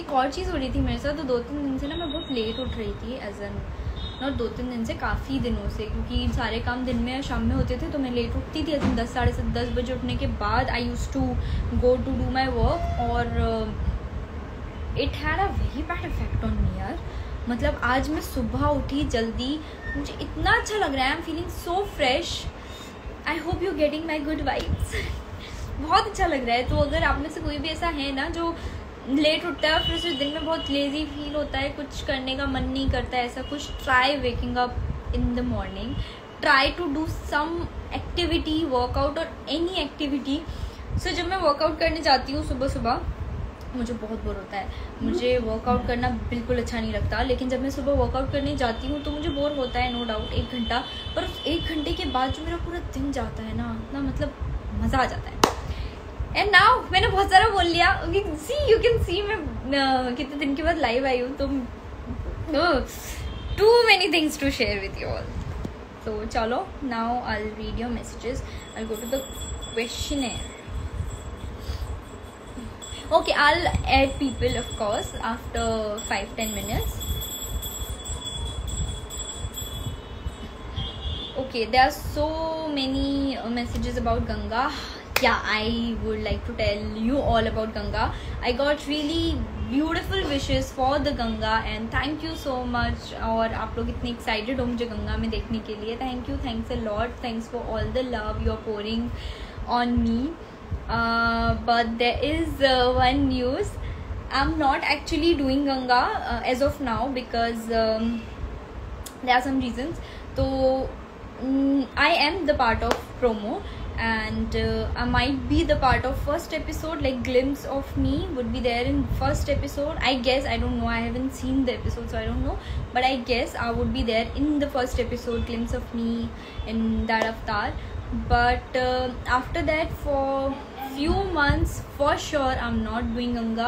एक और चीज़ हो रही थी मेरे साथ, तो 2-3 दिन से ना मैं बहुत लेट उठ रही थी, एज एन नॉट 2-3 दिन से, काफ़ी दिनों से, क्योंकि सारे काम दिन में या शाम में होते थे तो मैं लेट उठती थी। 10 साढ़े 10 बजे उठने के बाद I used to go to do my work, और it had a very bad effect on me यार। मतलब आज मैं सुबह उठी जल्दी, मुझे इतना अच्छा लग रहा है, I am feeling so fresh. I hope you getting my good vibes. बहुत अच्छा लग रहा है। तो अगर आप में से कोई भी ऐसा है ना जो लेट उठता है और फिर उसे दिन में बहुत लेजी फील होता है, कुछ करने का मन नहीं करता है, ऐसा कुछ, try waking up in the morning, try to do some activity, workout और एनी एक्टिविटी। सो जब मैं वर्कआउट करने जाती हूँ सुबह सुबह, मुझे बहुत बोर होता है, मुझे वर्कआउट करना बिल्कुल अच्छा नहीं लगता, लेकिन जब मैं सुबह वर्कआउट करने जाती हूँ तो मुझे बोर होता है, नो डाउट, 1 घंटा, पर उस 1 घंटे के बाद जो मेरा पूरा दिन जाता है ना, इतना मतलब मज़ा आ जाता है। एंड नाउ मैंने बहुत सारा बोल लिया, यू कैन सी मैं कितने दिन के बाद लाइव आई हूँ, तो too many things to share with you all. तो चलो, now I will read your messages, I go to the questionnaire. Okay, I'll add people, of course, after 5-10 minutes. Okay, there are so many messages about Ganga. Yeah, I would like to tell you all about Ganga. I got really beautiful wishes for the Ganga and thank you so much. और आप लोग इतने excited हो मुझे गंगा में देखने के लिए. Thank you, thanks a lot. Thanks for all the love you're pouring on me. But there is one news. I'm not actually doing Ganga as of now because there are some reasons. So I am the part of promo, and I might be the part of first episode, like glimpse of me would be there in first episode, I guess. I don't know, I haven't seen the episode, so I don't know, but I guess I would be there in the first episode, glimpse of me in that avatar. But after that, for few months for sure I'm not doing Ganga.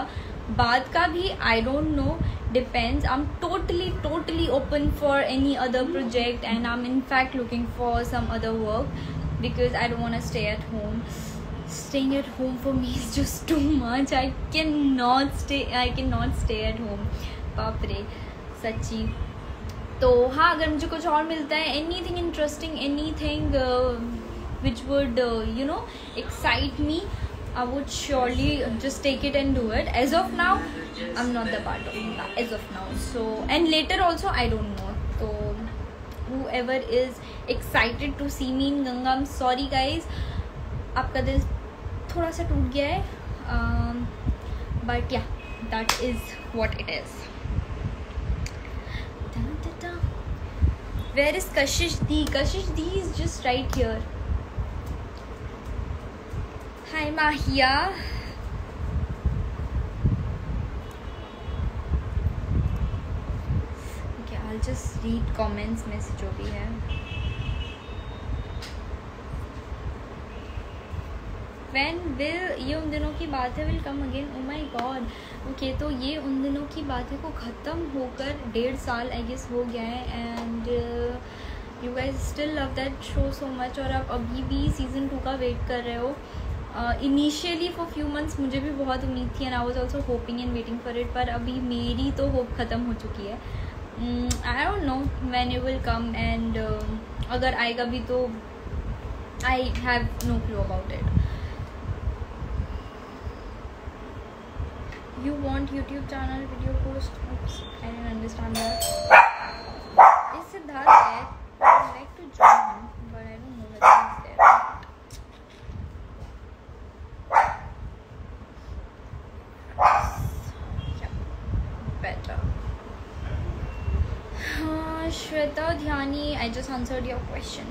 बाद का भी I don't know, depends. I'm totally open for any other project, and I'm in fact looking for some other work because I don't want to stay at home. Staying at home for me is just too much. I cannot stay at home. बाप रे, सच्ची. तो हाँ, अगर मुझे कुछ और मिलता है, anything interesting, anything which would excite me, I would surely just take it and do it. As of now, I'm not the part of Ganga as of now. So, and later also I don't know. So whoever is excited to see me in Ganga, I'm sorry guys, आपका दिल थोड़ा सा टूट गया है. But yeah, that is what it is. Where is Kashish D? Kashish D is just right here. Hi Mahia. Okay, I'll just read comments में से जो भी है. When will, ये उन दिनों की बात है, will come again. Oh my god. Okay, तो ये उन दिनों की बात है को ख़त्म होकर 1.5 साल I guess हो गया है, and you guys still love that show so much, और आप अभी भी season 2 का वेट कर रहे हो. इनिशियली फॉर फ्यू मंथ्स मुझे भी बहुत उम्मीद थी, and I was also hoping and waiting for it, पर अभी मेरी तो होप ख़त्म हो चुकी है. I don't know when you will come, and अगर आएगा भी तो I have no clue about it. You want YouTube channel video post? I don't understand that. इस सिद्धार्थ है, I like to join but I don't know whether he is there. Better. Shweta Dhyani, I just answered your question.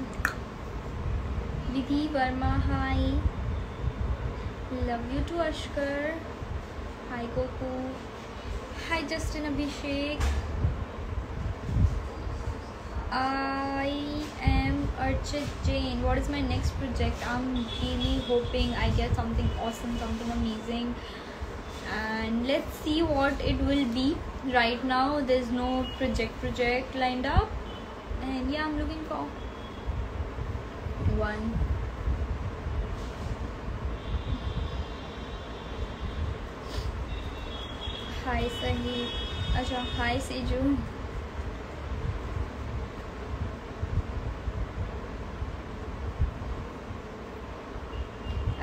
Vidhi Verma, hi. Love you too, Ashkar. Hi Goku. Hi Justin Abhishek. I am Archit Jain. What is my next project? I'm really hoping I get something awesome, something amazing, and let's see what it will be. Right now there's no project lined up, and yeah, I'm looking for one. हाय सही, अच्छा हाय सेजू।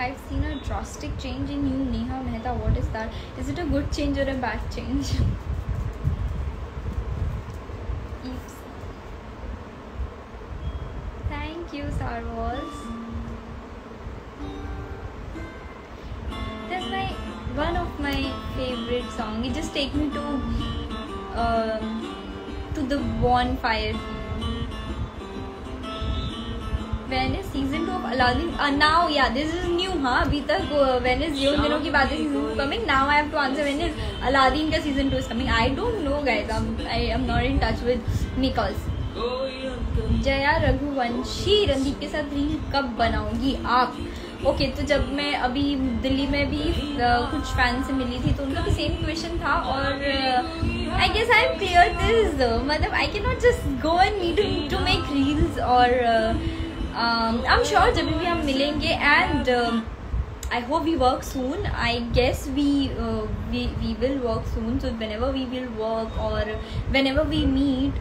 I've seen a drastic change in you, Neha Mehta. What is that? Is it a good change or a bad change? Thank you, Star Wars. That's one of my favorite songs. It just takes me to the bonfire. When is season 2 of Aladdin? Now, yeah, this is new, huh? अभी तक when is ये उन दिनों की बातें season 2 coming? Now I have to answer when is Aladdin का season 2 is coming. I don't know, guys. I am not in touch with Nichols. Jaya Raghuvanshi, Randeep के साथ रील कब बनाऊंगी आप? ओके तो जब मैं अभी दिल्ली में भी कुछ फैन से मिली थी तो उनका भी सेम क्वेश्चन था और I guess I am clear this, मतलब I can not just go and need to make reels और आई एम श्योर जब भी हम मिलेंगे and I hope we work soon. I guess we will work soon. So whenever we will work or whenever we meet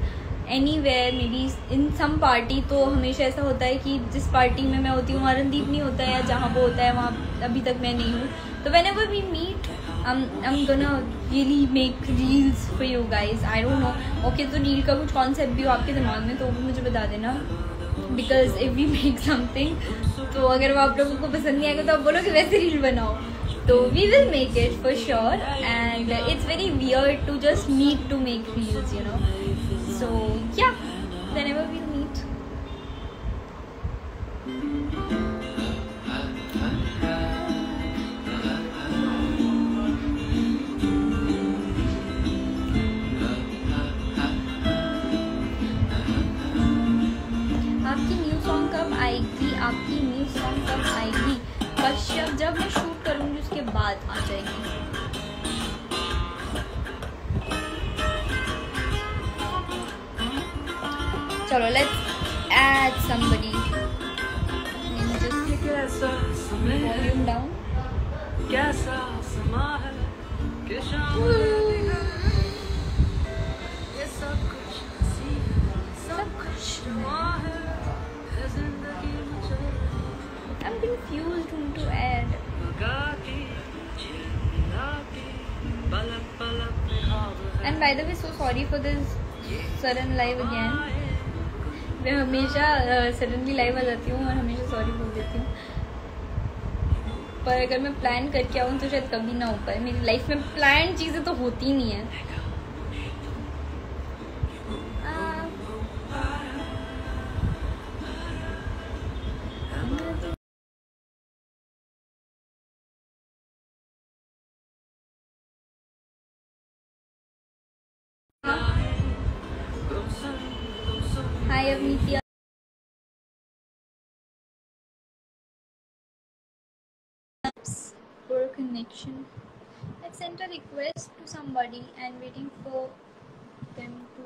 anywhere, maybe in some party, तो हमेशा ऐसा होता है कि जिस पार्टी में मैं होती हूँ वहाँ रणदीप नहीं होता है या जहाँ वो होता है वहाँ अभी तक मैं नहीं हूँ. तो whenever we meet, I'm gonna really make reels for you guys. I don't know. Okay, तो रील का कुछ कॉन्सेप्ट भी हो आपके दिमाग में तो वो भी मुझे बता देना. Because if we make something, तो अगर वो आप लोगों को पसंद नहीं आएगा तो आप बोलो कि वैसे रील बनाओ. तो we will make it for sure and it's very weird to just meet to make reels, you know. So yeah, whenever we meet. आपकी न्यू सॉन्ग कब आएगी? कश्यप जब मैं शूट करूँगी उसके बाद आ जाएगी. चलो let's add somebody. Just volume down. कैसा समा है कि शाम ये सब कुछ है. I'm confused whom to add. And by the way, so sorry for this sudden live again. मैं हमेशा सडनली लाइव आ जाती हूँ और हमेशा सॉरी बोल देती हूँ. पर अगर मैं प्लान करके आऊँ तो शायद कभी ना हो पाए. मेरी लाइफ में प्लान चीज़ें तो होती नहीं है. Hi Avnitya. For connection. I've sent a request to somebody and waiting for them to.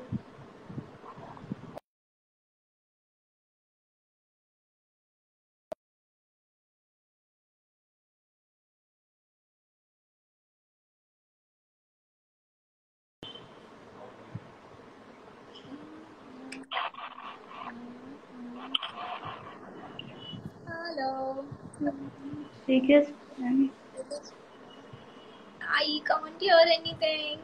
Hello. Because I can't hear anything.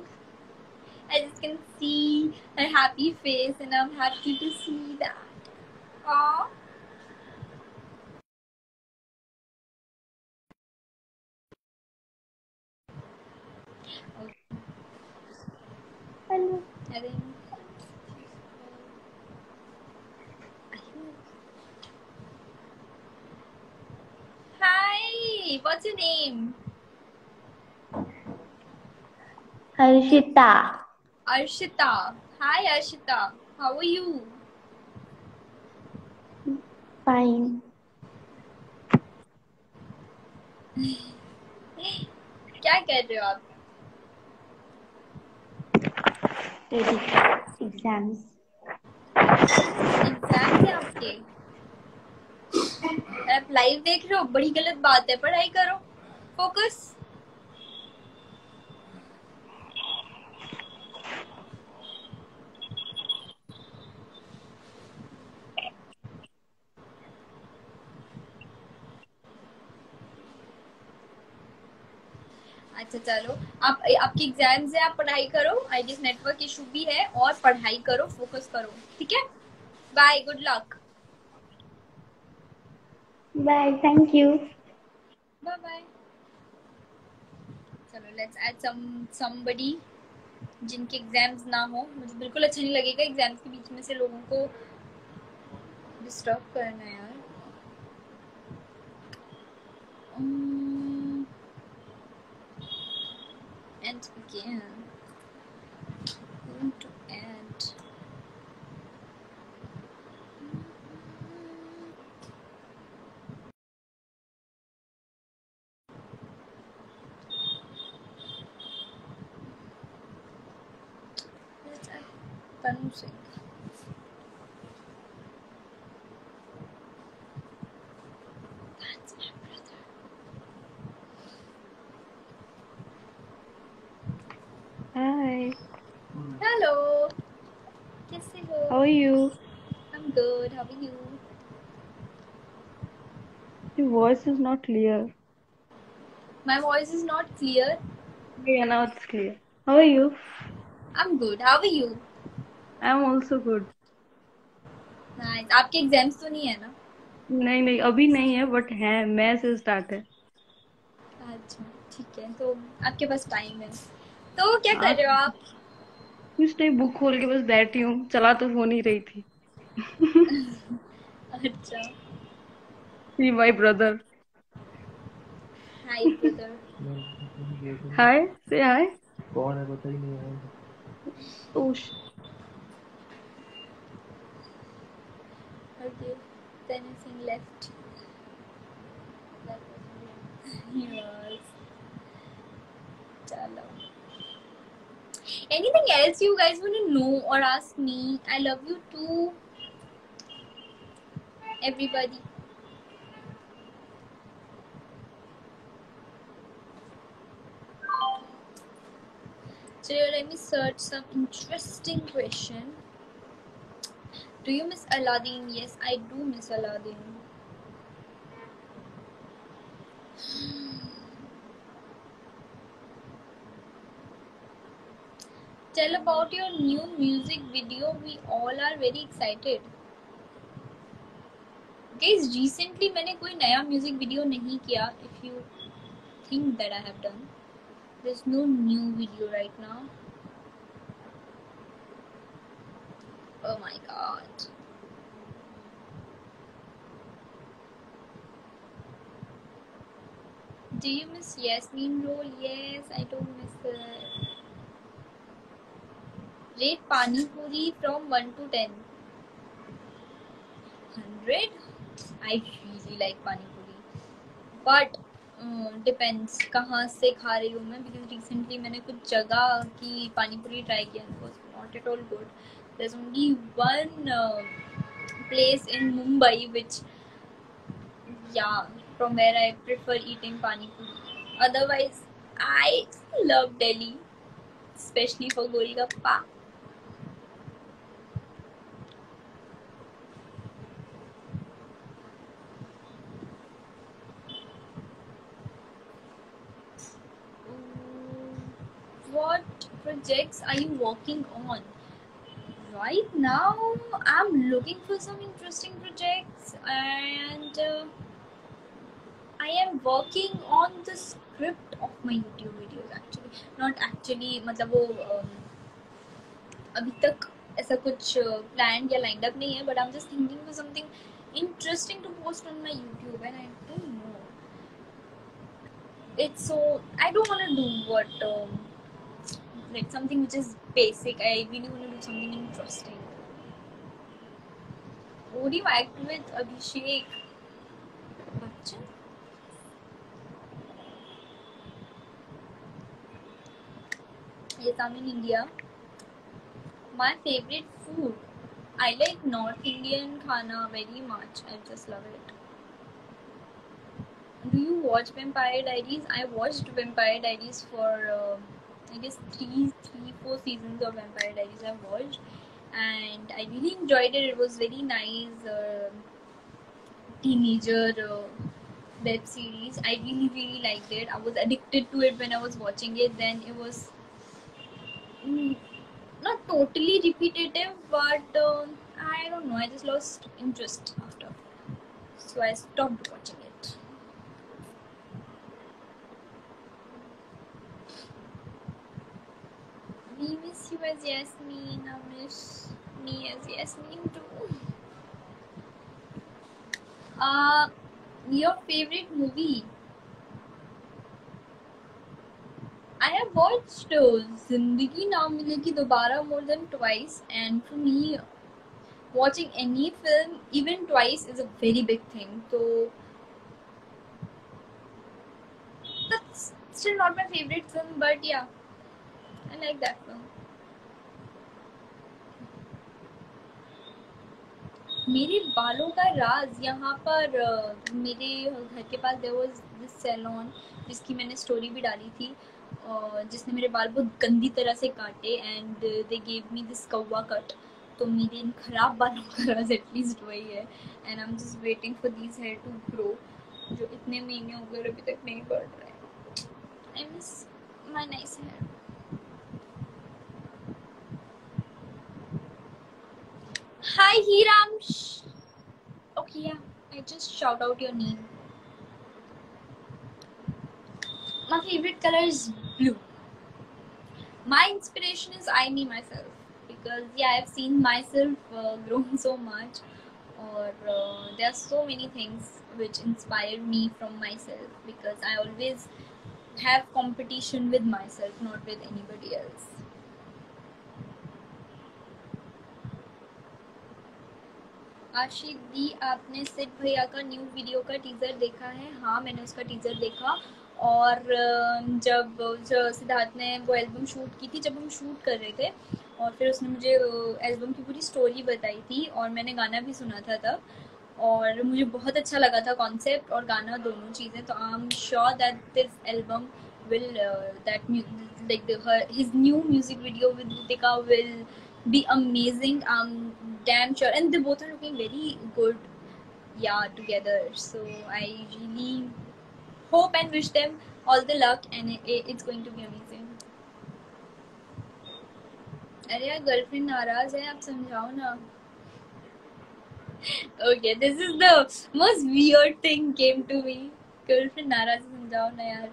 I just can see a happy face and I'm happy to see that. Aww. Okay. hello. I think. Hi, what's your name? Arshita. Arshita. Hi Arshita. How are you? Fine. क्या कर रहे हो आप? Exams. Exam है आपके? आप live देख रहे हो? बड़ी गलत बात है. पढ़ाई करो. फोकस. अच्छा चलो, आप आपकी एग्जाम्स है, आप पढ़ाई करो, आई गेस नेटवर्क इशू भी है, और पढ़ाई करो, फोकस करो, ठीक है? Bye, good luck. Bye. Thank you. Bye bye. चलो लेट्स ऐड समबडी जिनके एग्जाम्स ना हो। मुझे बिल्कुल अच्छा नहीं लगेगा एग्जाम्स के बीच में से लोगों को डिस्टर्ब करना यार। And again, going to add. Let's add Tanu Singh. That's my brother. Hi, Hello. कैसे हो? how are you? I'm good. How are you? Your voice is not clear. My voice is not clear. Yeah, now it's clear. How are you? I'm good. How are you? I'm also good. Nice. आपके exams तो नहीं है ना? नहीं नहीं अभी नहीं है बट है मैं से स्टार्ट है। अच्छा ठीक है, तो आपके पास टाइम है। तो क्या हाँ कर रहे हो आप? कुछ नहीं बुक खोल के बस बैठी हूँ चला तो फोन ही रही थी। अच्छा। See my brother. Hi brother. Hi, say hi. कौन है पता ही नहीं है। Oh, Okay. Then Singh left. He was. चलो। Anything else you guys want to know or ask me? I love you too, everybody. So let me search some interesting question. Do you miss Aladdin? Yes, I do miss Aladdin. Tell about your new music video. We all are very excited. Guys, recently मैंने कोई नया music video नहीं किया. If you think that I have done, there's no new video right now. Oh my god. Do you miss Yasmin roll? Yes, I do miss her. Rate Pani Puri from 1 to 10. 100? I really like Pani Puri. But depends कहाँ से खा रही हूँ मैं, because recently मैंने कुछ जगह की पानी पूरी ट्राई किया and it was not at all good. There's only one place in Mumbai which, yeah, from where I prefer eating pani puri. Otherwise, I love Delhi, especially for Golgappa. What projects are you working on? Right now, I'm looking for some interesting projects, and I am working on the script of my YouTube videos. Actually, not actually, मतलब वो अभी तक ऐसा कुछ planned या lined up नहीं है, but I'm just thinking for something interesting to post on my YouTube, and I don't know. It's so, I don't want to do what like something which is basic. I really want to do something interesting. Would you act with Abhishek Bachchan? Yes, I'm in India. My favorite food. I like North Indian khana very much. I just love it. Do you watch Vampire Diaries? I watched Vampire Diaries for I guess three, 4 seasons of Vampire Diaries I've watched, and I really enjoyed it. It was very nice. Teenager web series. I really liked it. I was addicted to it when I was watching it. Then it was mm, not totally repetitive, but I don't know. I just lost interest after, so I stopped watching it. We miss you as Yasmin. I miss me as Yasmin too. Your favorite movie? I have watched Zindagi Na Milegi Dobara more than twice, and for me, watching any film even twice is a very big thing. So that's still not my favorite film, but yeah, I like that film. मेरे बालों का राज यहाँ पर मेरे घर के पास there was this salon जिसकी मैंने स्टोरी भी डाली थी, जिसने मेरे बाल बहुत गंदी तरह से काटे and they gave me this कौवा कट. तो मेरे इन खराब बालों का राज एटलीस्ट वही है, and I am just waiting for this hair to grow, जो इतने महीने हो गए अभी तक नहीं बढ़ रहा है. I miss my nice hair. Hi Hiramsh. Okay, yeah, I just shout out your name. My favorite color is blue. My inspiration is I me myself, because yeah, I've seen myself grown so much, or there are so many things which inspire me from myself, because I always have competition with myself, not with anybody else. आशिक दी, आपने सिड भैया का new video का teaser देखा है? हाँ, मैंने उसका teaser देखा, और जब सिद्धार्थ ने वो एल्बम शूट की थी, जब हम शूट कर रहे थे, और फिर उसने मुझे एल्बम की पूरी स्टोरी बताई थी, और मैंने गाना भी सुना था तब, और मुझे बहुत अच्छा लगा था कॉन्सेप्ट और गाना दोनों चीज़ें. तो आई am sure that this album will that like his new music video with Ritika will be amazing. I'm damn sure, and they both are looking very good, yeah, together. So I really hope and wish them all the luck, and it's going to be amazing. अरे यार, girlfriend नाराज है, आप समझाओ ना. Okay, this is the most weird thing came to me. Girlfriend नाराज है, समझाओ ना यार.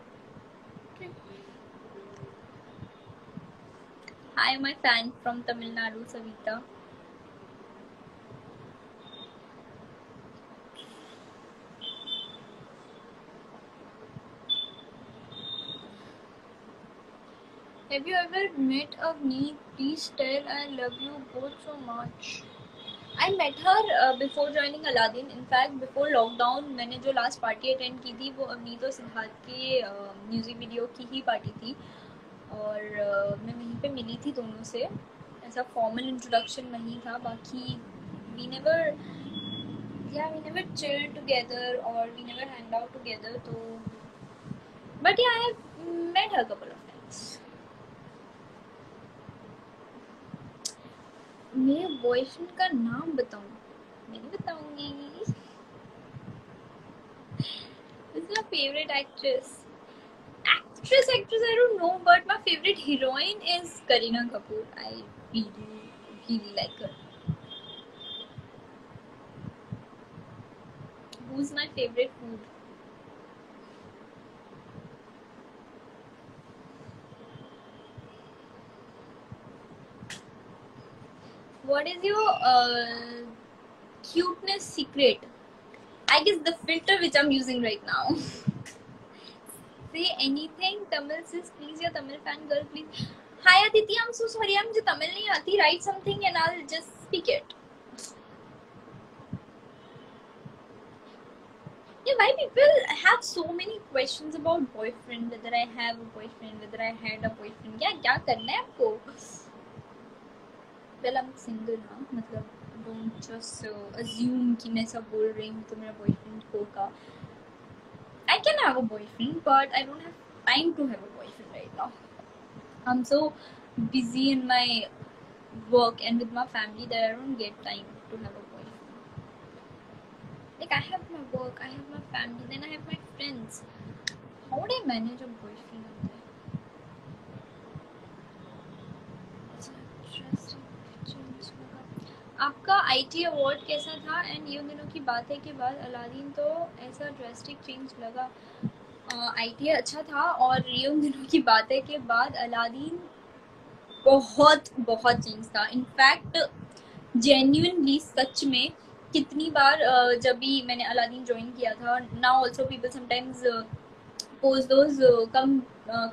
Hi, my fan from Tamil Nadu, Savita. Have you ever met Avneet? Please tell I love you both so much. I met her before joining Aladdin. In fact, before lockdown, मैंने जो last party attend की थी वो अवनीत और सिद्धार्थ के music video की ही party थी, और मैं वहीं पे मिली थी दोनों से. ऐसा फॉर्मल इंट्रोडक्शन नहीं था. बाकी we never chilled together or we never hanged out together. तो but yeah, I have met her a couple of times. मेरे बॉयफ्रेंड का नाम बताऊं? मैं नहीं बताऊंगी. Who's my favorite actress? Actress, I don't know, but my favorite heroine is Kareena Kapoor. I really like her. Who's my favorite food? What is your cuteness secret? I guess the filter which I'm using right now. Say anything, Tamil sis, please. Your Tamil fan girl, please. Hi Aditi, I'm so sorry. मुझे Tamil नहीं आती. Write something and I'll just speak it. Yeah, why people have so many questions about boyfriend? Whether I have a boyfriend, whether I had a boyfriend. क्या करना है आपको? Well, I'm single ना, मतलब don't just assume कि मैं सब बोल रही हूँ तो मेरा boyfriend होगा. I can have a boyfriend, but I don't have time to have a boyfriend right now. I'm so busy in my work and with my family that I don't get time to have a boyfriend. Like I have my work, I have my family, then I have my friends. How would I manage a boyfriend out there? अच्छा, drastic change लगा। आपका IT award कैसा था? And ये उन दिनों की बात है के बाद अलादीन तो ऐसा ड्रास्टिक चेंज लगा। IT अच्छा था और ये उन दिनों की बात है के बाद अलादीन बहुत बहुत चेंज था। इनफैक्ट जेन्युइनली सच में कितनी बार जब भी मैंने अलादीन ज्वाइन किया था, now also people sometimes post those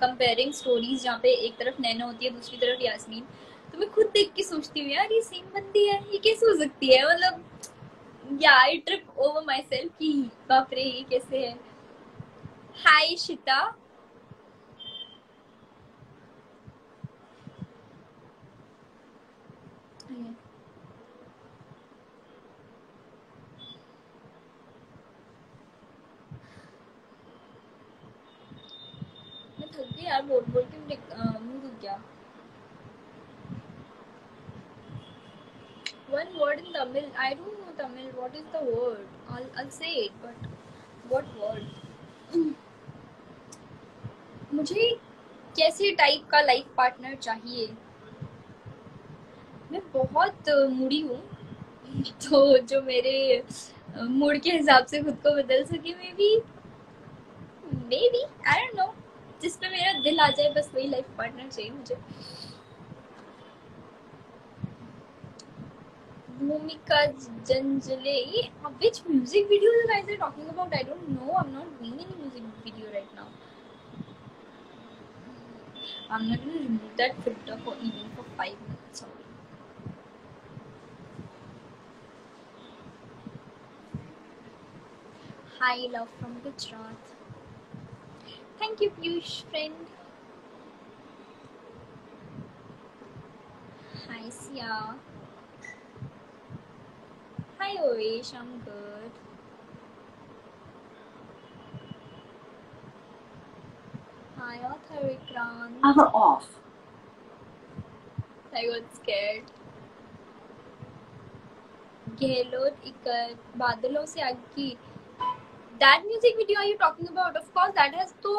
comparing stories जहाँ पे एक तरफ नैना होती है दूसरी तरफ यास्मीन, तो मैं खुद देख के सोचती हूँ यार ये सेम बंदी है, ये कैसे हो सकती है? मतलब या आई ट्रिप ओवर माई सेल्फ कि बाप रे ये कैसे है। हाय शिता, मैं थक गई यार बोल बोल के, मुंह दुख गया। One word in Tamil. I don't know Tamil. What is the word? I'll say it, but what word? मुझे कैसे टाइप का लाइफ पार्टनर चाहिए? मैं बहुत मूडी हूँ, तो जो मेरे मूड के हिसाब से खुद को बदल सके, maybe I don't know, जिस पे मेरा दिल आ जाए बस वही लाइफ पार्टनर चाहिए मुझे। Bhumika Janjale. Which music video you guys are talking about? I don't know. I'm not doing any music video right now. I'm not gonna remove that filter for even for 5 minutes. Sorry. Hi, love from Gujarat. Thank you, Piyush friend. Hi, Sia. Hi, Oish. I'm good. Hi, author Vikrant. Power off. I got scared. Gehlot Ikat, बादलों से आग की. That music video are you talking about? Of course, that has तो